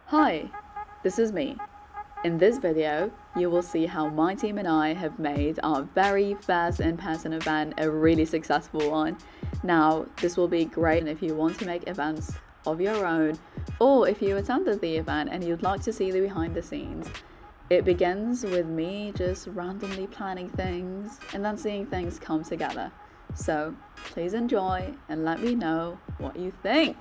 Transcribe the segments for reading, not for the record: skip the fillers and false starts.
Hi, this is me. In this video, you will see how my team and I have made our very first in-person event a really successful one. Now, this will be great if you want to make events of your own, or if you attended the event and you'd like to see the behind the scenes. It begins with me just randomly planning things and then seeing things come together. So please enjoy and let me know what you think.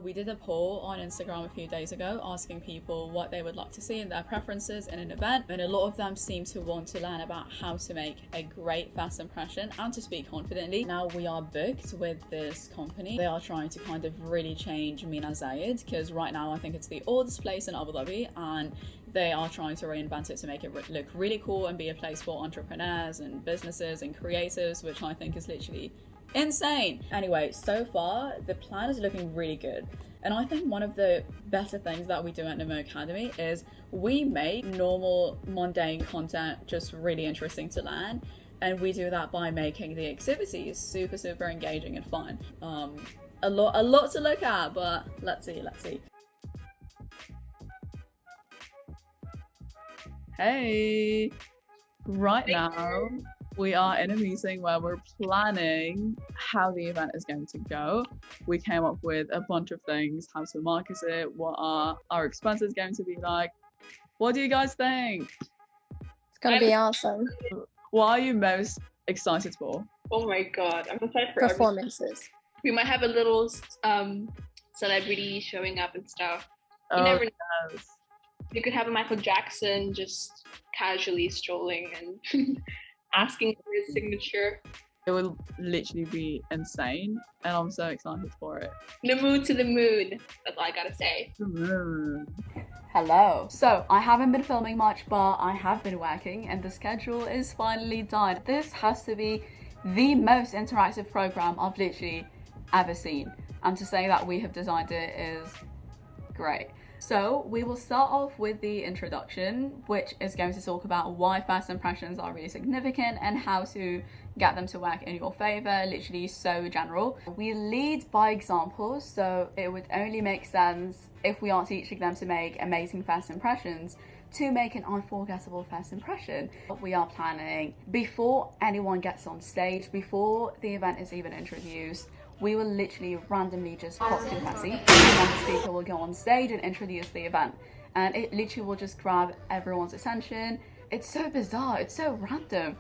We did a poll on Instagram a few days ago asking people what they would like to see in their preferences in an event, and a lot of them seem to want to learn about how to make a great first impression and to speak confidently. Now we are booked with this company. They are trying to kind of really change Mina Zayed, because right now I think it's the oldest place in Abu Dhabi, and they are trying to reinvent it to make it look really cool and be a place for entrepreneurs and businesses and creatives, which I think is literally insane. Anyway, so far the plan is looking really good, and I think one of the better things that we do at Nummu Academy is we make normal mundane content just really interesting to learn, and we do that by making the activities super engaging and fun. A lot to look at, but let's see. Hey, right now we are in a meeting where we're planning how the event is going to go. We came up with a bunch of things, how to market it, what are our expenses going to be like. What do you guys think? It's gonna be awesome. What are you most excited for? Oh my god, I'm excited for Performances. We might have a little celebrity showing up and stuff. You Oh, never know. yes. You could have a Michael Jackson just casually strolling and asking for his signature. It will literally be insane, and I'm so excited for it. Nummu to the moon. That's all I gotta say. Hello. So I haven't been filming much, but I have been working and the schedule is finally done. This has to be the most interactive program I've literally ever seen. And to say that we have designed it is great. So we will start off with the introduction, which is going to talk about why first impressions are really significant and how to get them to work in your favor, literally so general. We lead by example, so it would only make sense if we are teaching them to make amazing first impressions to make an unforgettable first impression. We are planning before anyone gets on stage, before the event is even introduced. We will literally randomly just pop confetti, and then the speaker will go on stage and introduce the event, and it literally will just grab everyone's attention. It's so bizarre, it's so random.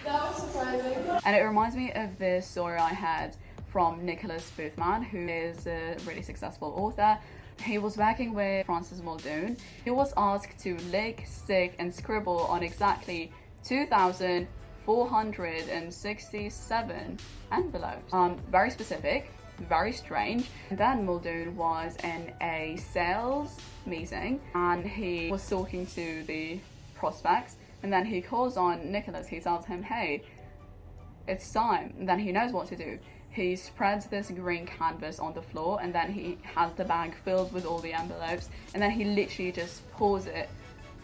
That was surprising. And it reminds me of this story I had from Nicholas Boothman, who is a really successful author. He was working with Francis Muldoon. He was asked to lick, stick and scribble on exactly 2,467 envelopes. Very specific, very strange. And then Muldoon was in a sales meeting and he was talking to the prospects, and then he calls on Nicholas. He tells him, hey, it's time. And then he knows what to do. He spreads this green canvas on the floor, and then he has the bag filled with all the envelopes, and then he literally just pours it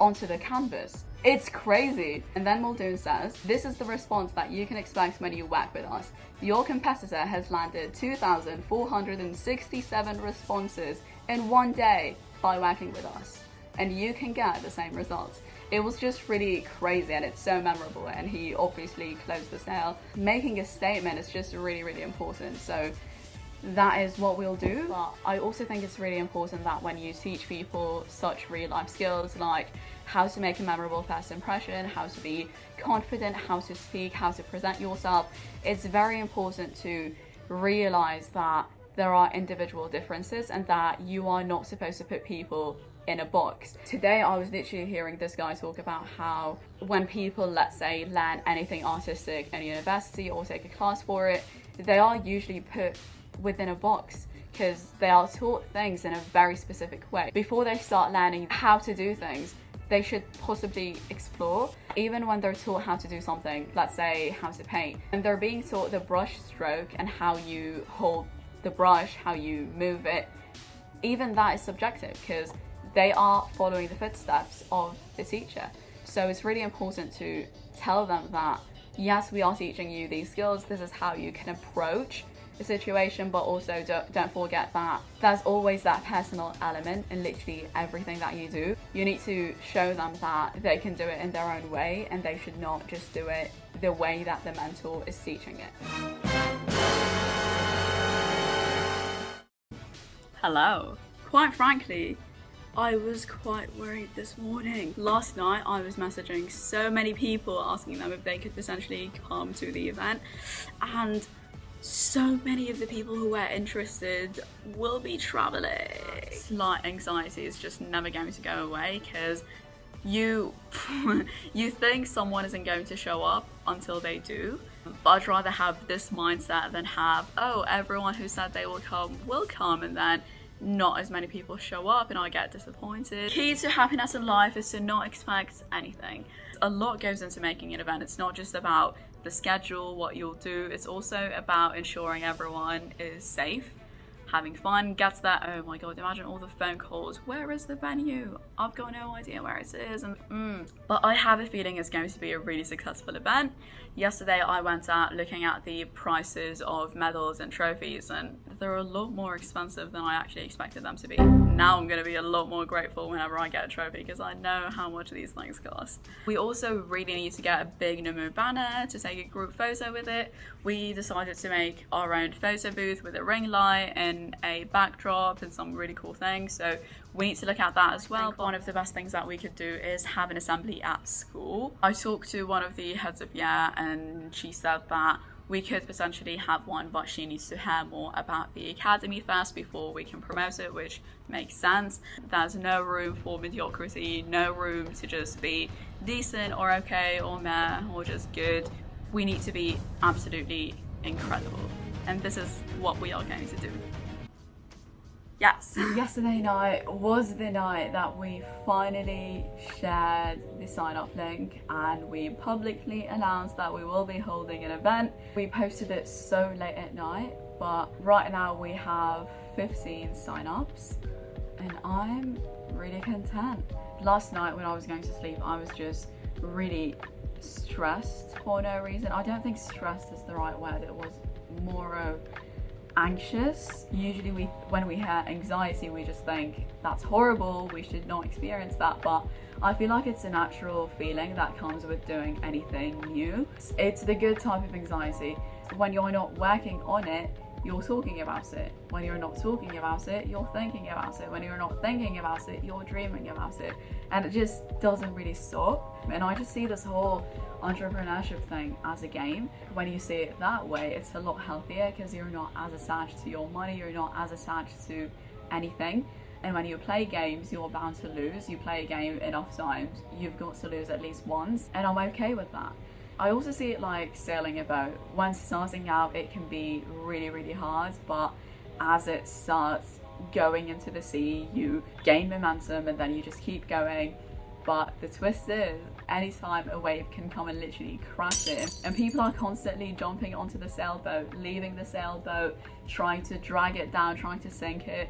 onto the canvas. It's crazy. And then Muldoon says, this is the response that you can expect when you work with us. Your competitor has landed 2,467 responses in one day by working with us, and you can get the same results. It was just really crazy, and it's so memorable, and he obviously closed the sale. Making a statement is just really important, so that is what we'll do. But I also think it's really important that when you teach people such real life skills like how to make a memorable first impression, how to be confident, how to speak, how to present yourself, it's very important to realize that there are individual differences and that you are not supposed to put people in a box. Today I was literally hearing this guy talk about how when people, let's say, learn anything artistic in university or take a class for it, they are usually put within a box because they are taught things in a very specific way. Before they start learning how to do things, they should possibly explore. Even when they're taught how to do something, let's say how to paint, and they're being taught the brush stroke and how you hold the brush, how you move it, even that is subjective because they are following the footsteps of the teacher. So it's really important to tell them that yes, we are teaching you these skills. This is how you can approach the situation, but also don't forget that there's always that personal element in literally everything that you do. You need to show them that they can do it in their own way, and they should not just do it the way that the mentor is teaching it. Hello. Quite frankly, I was quite worried this morning. Last night I was messaging so many people asking them if they could potentially come to the event, and so many of the people who were interested will be traveling. Slight anxiety is just never going to go away, because you think someone isn't going to show up until they do. But I'd rather have this mindset than have, oh, everyone who said they will come, and then not as many people show up and I get disappointed. Key to happiness in life is to not expect anything. A lot goes into making an event. It's not just about the schedule, what you'll do, it's also about ensuring everyone is safe, having fun, gets that, oh my god, imagine all the phone calls, where is the venue? I've got no idea where it is, and But I have a feeling it's going to be a really successful event. Yesterday I went out looking at the prices of medals and trophies, and they're a lot more expensive than I actually expected them to be. Now I'm going to be a lot more grateful whenever I get a trophy, because I know how much these things cost. We also really need to get a big Nummu banner to take a group photo with it. We decided to make our own photo booth with a ring light and a backdrop and some really cool things, so we need to look at that as well. One of the best things that we could do is have an assembly at school. I talked to one of the heads of year, and she said that we could potentially have one, but she needs to hear more about the academy first before we can promote it, which makes sense. There's no room for mediocrity, no room to just be decent or okay or meh or just good. We need to be absolutely incredible, and this is what we are going to do. Yes. Yesterday night was the night that we finally shared the sign-up link, and we publicly announced that we will be holding an event. We posted it so late at night, but right now we have 15 sign-ups, and I'm really content. Last night when I was going to sleep, I was just really stressed for no reason. I don't think stressed is the right word. It was more of anxious. Usually when we hear anxiety, we just think that's horrible, we should not experience that, but I feel like it's a natural feeling that comes with doing anything new. It's the good type of anxiety. When you're not working on it, you're talking about it. When you're not talking about it, you're thinking about it. When you're not thinking about it, you're dreaming about it. And it just doesn't really stop. And I just see this whole entrepreneurship thing as a game. When you see it that way, it's a lot healthier, because you're not as attached to your money, you're not as attached to anything. And when you play games, you're bound to lose. You play a game enough times, you've got to lose at least once, and I'm okay with that. I also see it like sailing a boat. When starting out, it can be really, really hard, but as it starts going into the sea, you gain momentum and then you just keep going. But the twist is, anytime a wave can come and literally crash it, and people are constantly jumping onto the sailboat, leaving the sailboat, trying to drag it down, trying to sink it.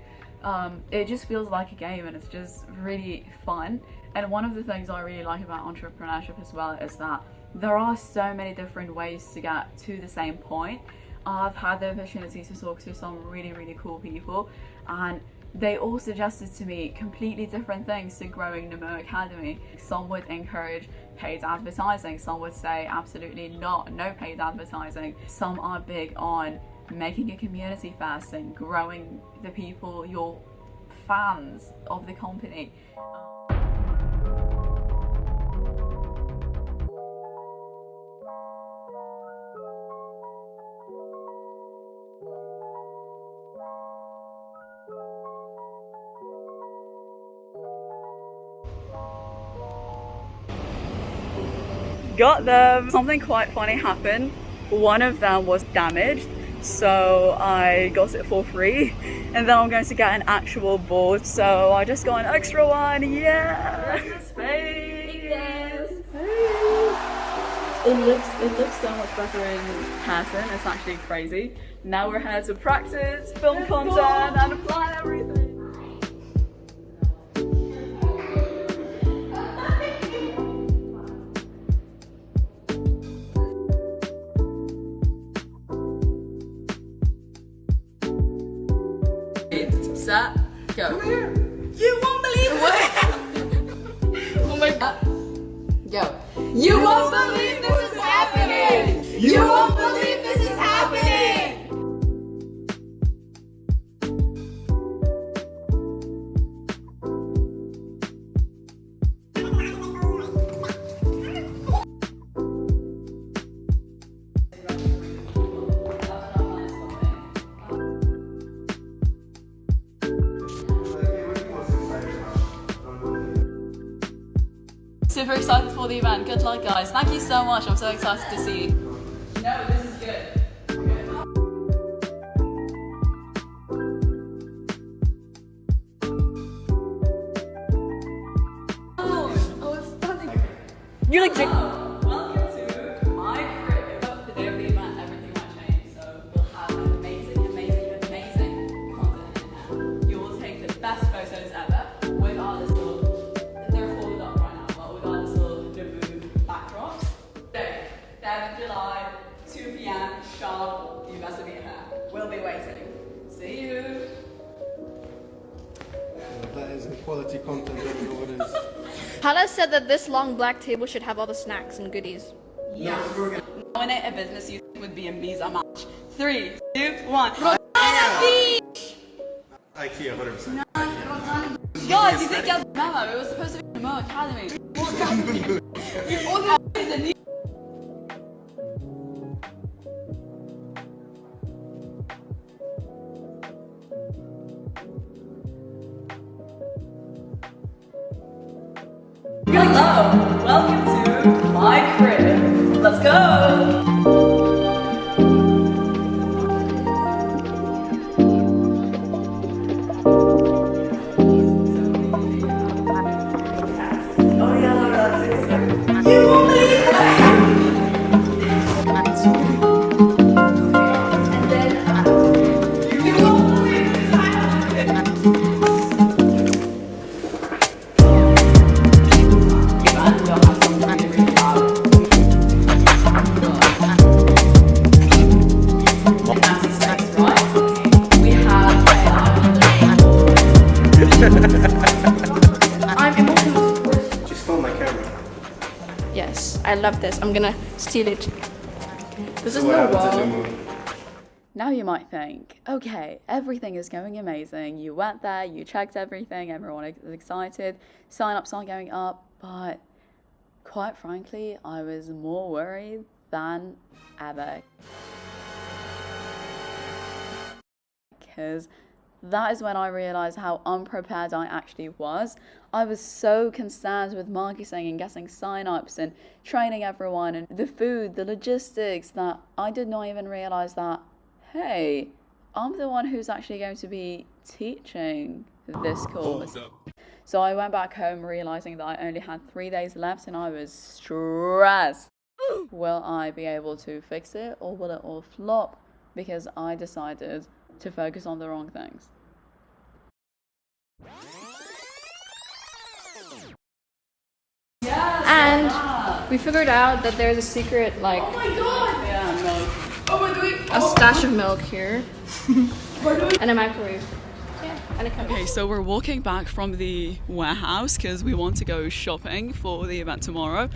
It just feels like a game, and it's just really fun. And one of the things I really like about entrepreneurship as well is that there are so many different ways to get to the same point. I've had the opportunity to talk to some really, really cool people, and they all suggested to me completely different things to growing Nummu Academy. Some would encourage paid advertising, some would say absolutely not, no paid advertising. Some are big on making a community first and growing the people, your fans of the company. Got them! Something quite funny happened. One of them was damaged, so I got it for free, and then I'm going to get an actual board, so I just got an extra one. Yeah! Space! It looks so much better in person. It's actually crazy. Now we're here to practice, film content, and apply everything. set, go. You won't believe it! Oh my god. Go. You won't believe this is happening! You won't believe this is happening! Super excited for the event. Good luck, guys. Thank you so much. I'm so excited to see you. No, this is good. You're like, welcome to my crib. The day of the event, everything might change. So we'll have amazing content in here. You will take the best photos ever with our little, they're folded up right now, but with our little Nummu backdrops. So, 3rd of July, 2 p.m. sharp. You best be here. We'll be waiting. See you. That is quality content, I don't know what it is. Hala said that this long black table should have all the snacks and goodies. Yeah. Nominate a business you think would be a Visa match. 3, 2, 1. IKEA, 100%. Guys, you didn't get the memo. It was supposed to be Nummu Academy. What academy? You all the new. Hello, welcome to my crib. Let's go. Just stole my camera. Yes, I love this. I'm gonna steal it. This is What no happened to wall. Nummu? Now you might think, okay, everything is going amazing. You went there, you checked everything, everyone is excited, sign-ups are going up, but quite frankly, I was more worried than ever. Because that is when I realized how unprepared I actually was. I was so concerned with marketing and getting sign-ups and training everyone and the food, the logistics, that I did not even realize that, hey, I'm the one who's actually going to be teaching this course. So I went back home realizing that I only had 3 days left and I was stressed. Will I be able to fix it or will it all flop? Because I decided to focus on the wrong things. And we figured out that there's a secret, like, Yeah, no. a stash of milk here. And a microwave. Yeah, and a cup. Okay, so we're walking back from the warehouse because we want to go shopping for the event tomorrow.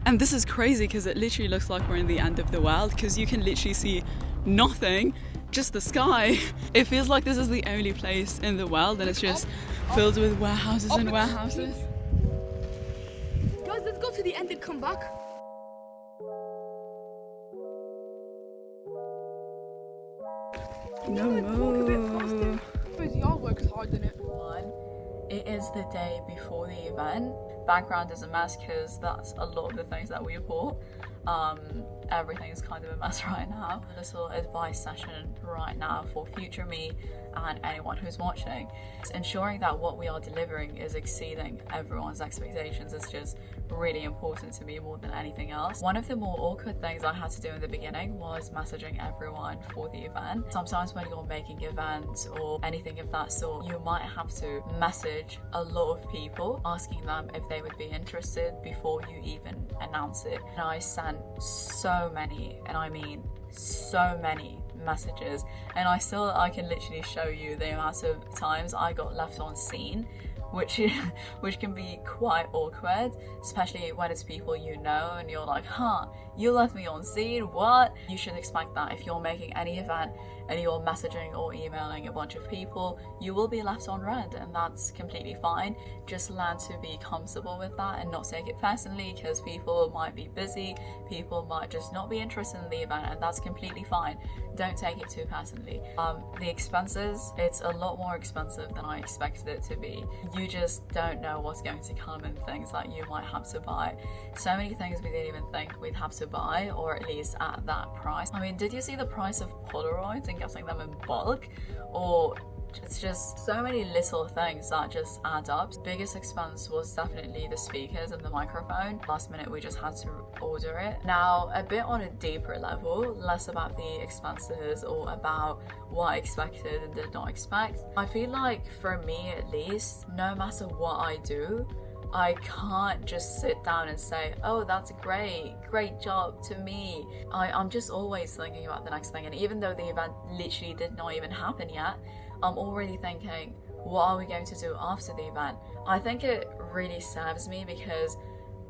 And this is crazy because it literally looks like we're in the end of the world because you can literally see nothing, just the sky. It feels like this is the only place in the world and it's just filled with warehouses and warehouses. Guys, let's go to the end and come back. No. Because y'all worked hard in it. It is the day before the event. Background is a mess because that's a lot of the things that we bought. Everything is kind of a mess right now. A little advice session right now for future me and anyone who's watching. It's ensuring that what we are delivering is exceeding everyone's expectations is just really important to me more than anything else. One of the more awkward things I had to do in the beginning was messaging everyone for the event. Sometimes when you're making events or anything of that sort, you might have to message a lot of people asking them if they would be interested before you even announce it. And I sent so many, and I mean so many messages, and I can literally show you the amount of times I got left on scene, which can be quite awkward, especially when it's people you know and you're like, huh, you left me on scene, what? You should expect that if you're making any event and you're messaging or emailing a bunch of people, you will be left on red, and that's completely fine. Just learn to be comfortable with that and not take it personally, because people might be busy, people might just not be interested in the event, and that's completely fine. Don't take it too personally. The expenses, it's a lot more expensive than I expected it to be. You just don't know what's going to come and things that you might have to buy. So many things we didn't even think we'd have to buy, or at least at that price. I mean, did you see the price of Polaroids and getting them in bulk? Or it's just so many little things that just add up. Biggest expense was definitely the speakers and the microphone. Last minute we just had to order it. Now, a bit on a deeper level, less about the expenses or about what I expected and did not expect. I feel like, for me at least, no matter what I do, I can't just sit down and say, oh, that's great job to me. I'm just always thinking about the next thing, and even though the event literally did not even happen yet, I'm already thinking, what are we going to do after the event? I think it really serves me because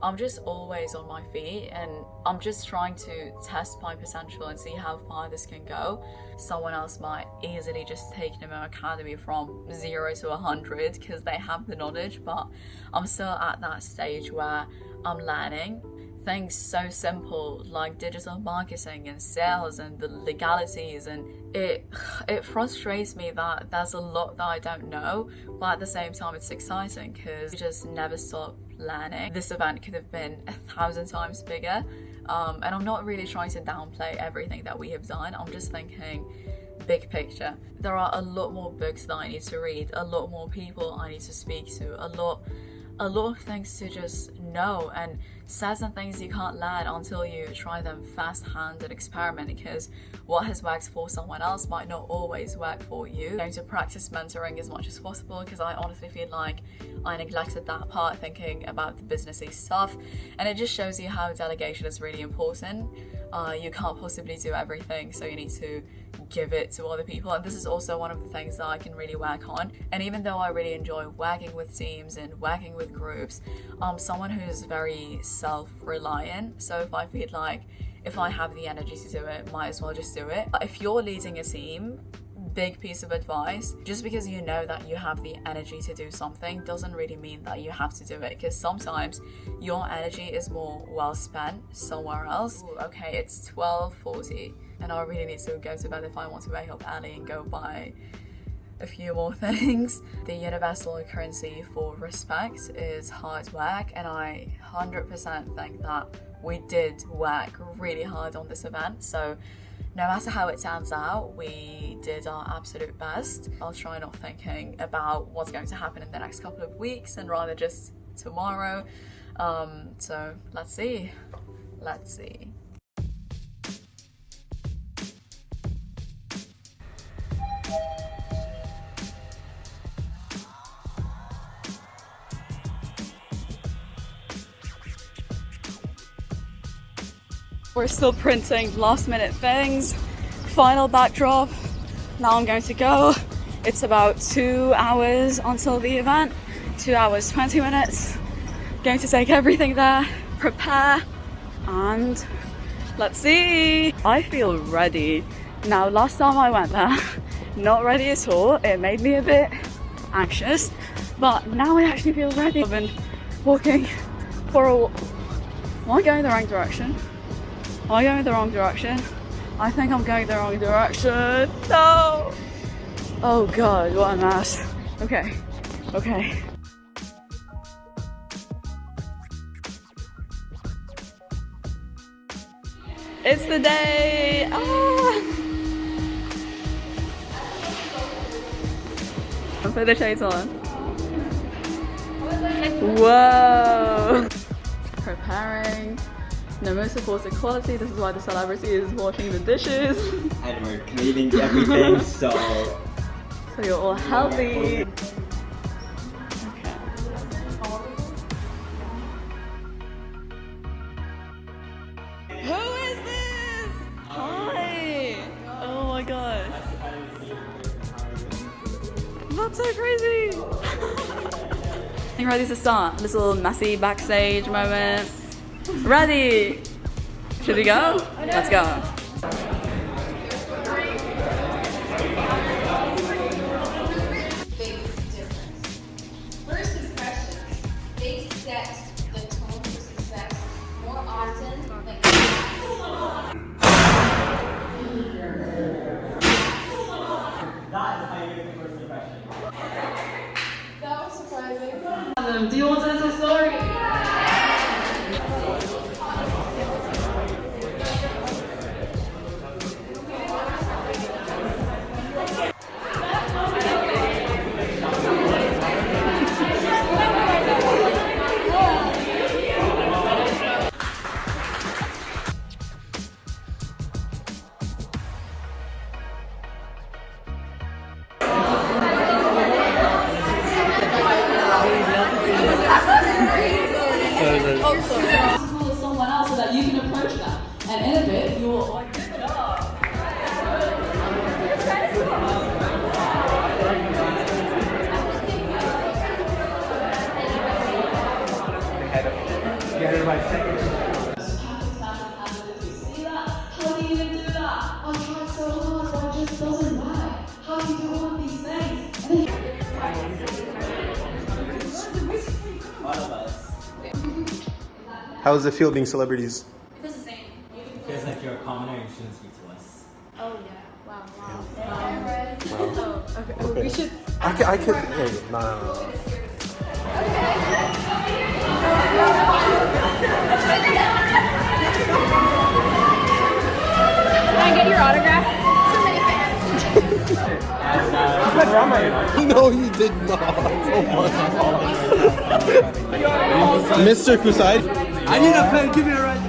I'm just always on my feet, and I'm just trying to test my potential and see how far this can go. Someone else might easily just take Nummu Academy from 0 to 100 because they have the knowledge, but I'm still at that stage where I'm learning things so simple like digital marketing and sales and the legalities, and it frustrates me that there's a lot that I don't know, but at the same time it's exciting because you just never stop learning. This event could have been 1,000 times bigger, and I'm not really trying to downplay everything that we have done. I'm just thinking big picture. There are a lot more books that I need to read, a lot more people I need to speak to, a lot of things to just know, and certain things you can't learn until you try them firsthand and experiment, because what has worked for someone else might not always work for you. I'm going to practice mentoring as much as possible because I honestly feel like I neglected that part, thinking about the businessy stuff, and it just shows you how delegation is really important. You can't possibly do everything, so you need to give it to other people, and this is also one of the things that I can really work on. And even though I really enjoy working with teams and working with groups, I'm someone who's very self-reliant, so if I feel like if I have the energy to do it, might as well just do it. If you're leading a team, big piece of advice, just because you know that you have the energy to do something doesn't really mean that you have to do it, because sometimes your energy is more well spent somewhere else. Ooh, okay, it's 12:40 and I really need to go to bed if I want to wake up early and go buy a few more things. The universal currency for respect is hard work, and I 100% think that we did work really hard on this event, so no matter how it turns out, we did our absolute best. I'll try not thinking about what's going to happen in the next couple of weeks and rather just tomorrow. So let's see. We're still printing last minute things. Final backdrop. Now I'm going to go. It's about 2 hours until the event. 2 hours, 20 minutes. Going to take everything there, prepare, and let's see. I feel ready. Now, last time I went there, not ready at all. It made me a bit anxious, but now I actually feel ready. I've been walking for a walk. Am I going the right direction? Am I going the wrong direction? I think I'm going the wrong direction. No! Oh god, what a mess. Okay. It's the day! I'll put the shades on. Whoa! Preparing. Nummu supports equality. This is why the celebrity is washing the dishes. And we're cleaning everything, so you're all healthy. Okay. Who is this? Hi. That's so crazy. I think ready to start. This little messy backstage moment. Ready? Should we go? Let's go. Big difference. First impressions, they set the tone for success more often than that was surprising. Do you want to tell us a story? Someone else so that you can approach them, and in a bit you will like give it up. Get it right second. See that? How do you even do that? I tried so hard, but it just doesn't work. How do you do all of these things? All of us. How does it feel being celebrities? It feels the same. It feels like you're a commoner and you shouldn't speak to us. Oh yeah. Wow. Okay. We should. I could. Hey, no. Can I get your autograph? No, you did not. Mr. Kusai. I need a pen. Give me a right.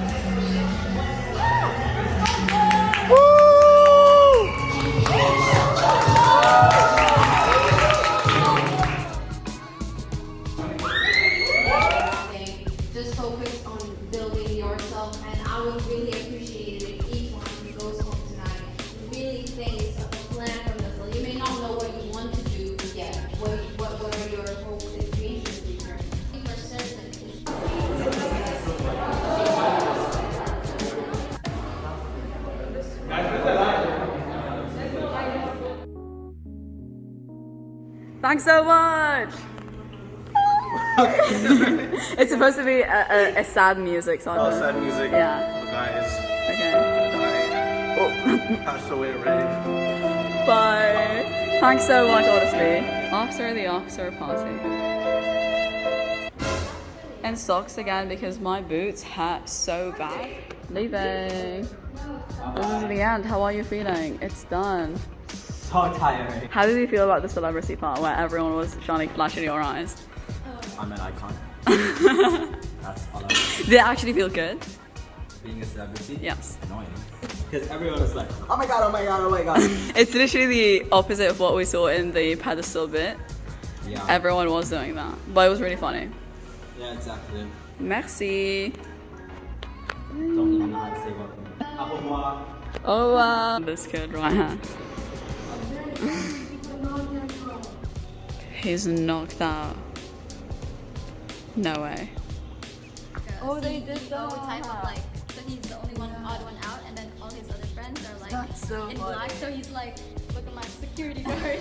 Just focus on building yourself, and I would really appreciate it if each one who goes home tonight really thinks of a plan from the field. You may not know what you want to do yet. What are your hopes and dreams in the future? For certain, Thanks so much. It's supposed to be a sad music song. Oh, sad music. Yeah. The guys Okay. died. Passed away already. Bye. Thanks so much, honestly. Officer of the officer party. And socks again because my boots hurt so bad. Leaving. This is the end. How are you feeling? It's done. So tired. How did you feel about the celebrity part where everyone was shining flash in your eyes? I'm an icon. That's all I want. Did it actually feel good? Being a celebrity? Yes. Annoying. Because everyone is like, oh my god, oh my god, oh my god. It's literally the opposite of what we saw in the pedestal bit. Yeah. Everyone was doing that, but it was really funny. Yeah, exactly. Merci. Don't even know how to say welcome. Au revoir. Oh wow. This kid right here. He's knocked out. No way. Oh, they did that. Type of like, so he's the only one odd one out, and then all his other friends are like That's so in funny. black. So he's like, look at my security guard.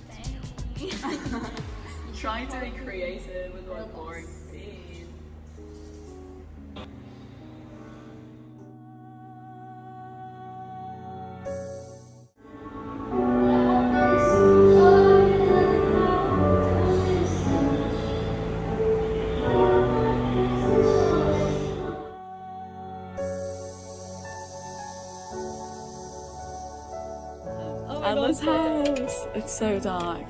Dang. Trying to be creative with one boring scene. Ella's house. It's so dark.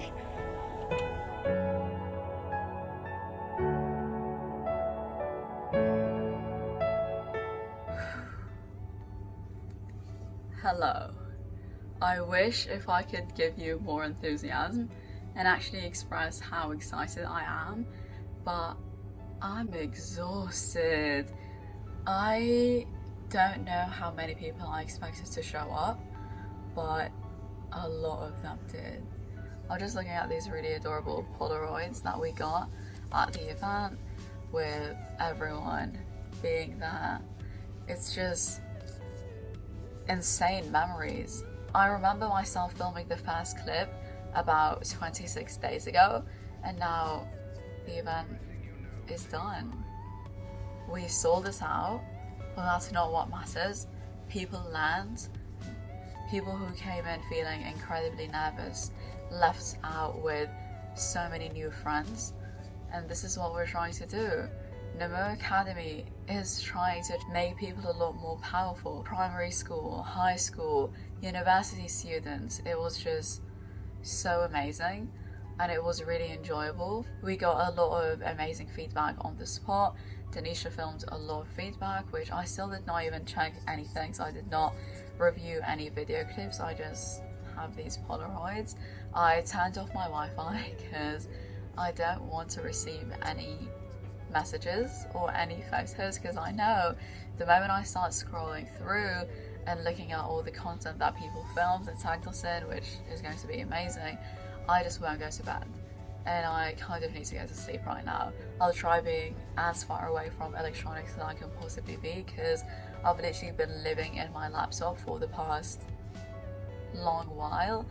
Hello. I wish if I could give you more enthusiasm and actually express how excited I am, but I'm exhausted. I don't know how many people I expected to show up, but a lot of them did. I was just looking at these really adorable Polaroids that we got at the event with everyone being there. It's just insane memories. I remember myself filming the first clip about 26 days ago, and now the event is done. We sold this out, but that's not what matters. People learned. People who came in feeling incredibly nervous left out with so many new friends, and this is what we're trying to do. Nummu Academy is trying to make people a lot more powerful. Primary school, high school, university students. It was just so amazing and it was really enjoyable. We got a lot of amazing feedback on the spot. Denisha filmed a lot of feedback, which I still did not even check anything, so I did not review any video clips. I just have these Polaroids. I turned off my Wi-Fi because I don't want to receive any messages or any photos, because I know the moment I start scrolling through and looking at all the content that people filmed and tagged us in, which is going to be amazing, I just won't go to bed. And I kind of need to go to sleep right now. I'll try being as far away from electronics as I can possibly be, because I've literally been living in my laptop for the past long while,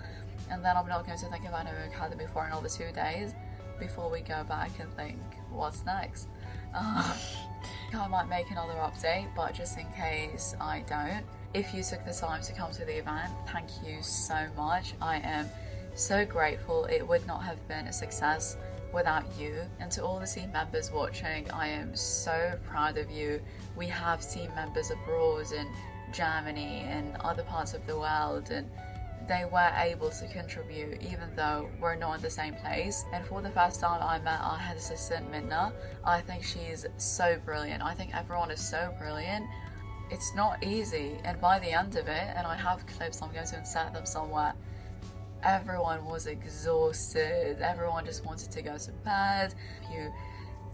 and then I'm not going to think about Nummu Academy for another 2 days before we go back and think what's next. I might make another update, but just in case I don't, if you took the time to come to the event, thank you so much. I am so grateful. It would not have been a success without you. And to all the team members watching, I am so proud of you. We have team members abroad in Germany and other parts of the world, and they were able to contribute even though we're not in the same place. And for the first time I met our head assistant Minna. I think she's so brilliant. I think everyone is so brilliant. It's not easy, and by the end of it, and I have clips, I'm going to insert them somewhere, everyone was exhausted. Everyone just wanted to go to bed. You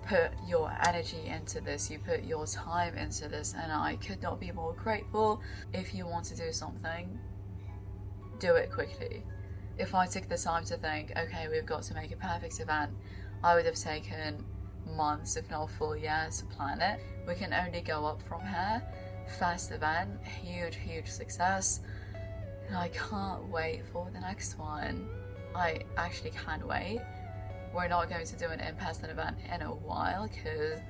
put your energy into this, you put your time into this, and I could not be more grateful. If you want to do something, do it quickly. If I took the time to think, okay, we've got to make a perfect event, I would have taken months, if not a full year, to plan it. We can only go up from here. First event, huge success. And I can't wait for the next one. I actually can't wait. We're not going to do an in-person event in a while because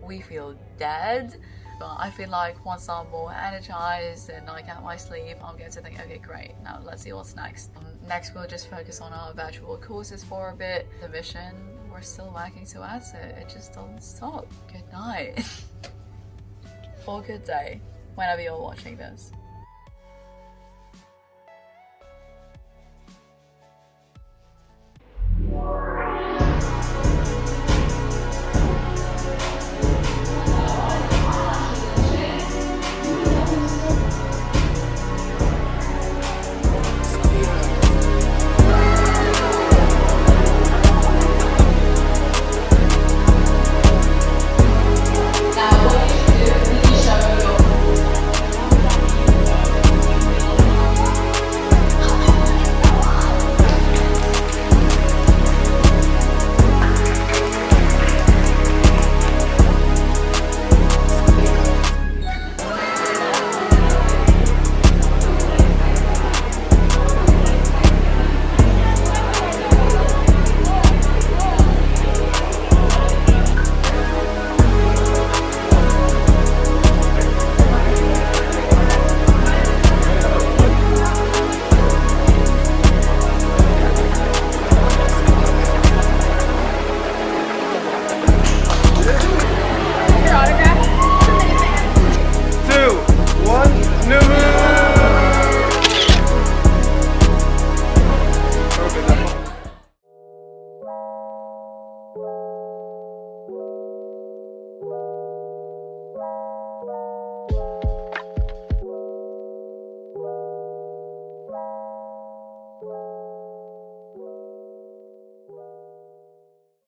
we feel dead. But I feel like once I'm more energized and I get my sleep, I'm going to think, okay, great, now let's see what's next. Next, we'll just focus on our virtual courses for a bit. The mission, we're still working towards it. It just doesn't stop. Good night. Or good day, whenever you're watching this.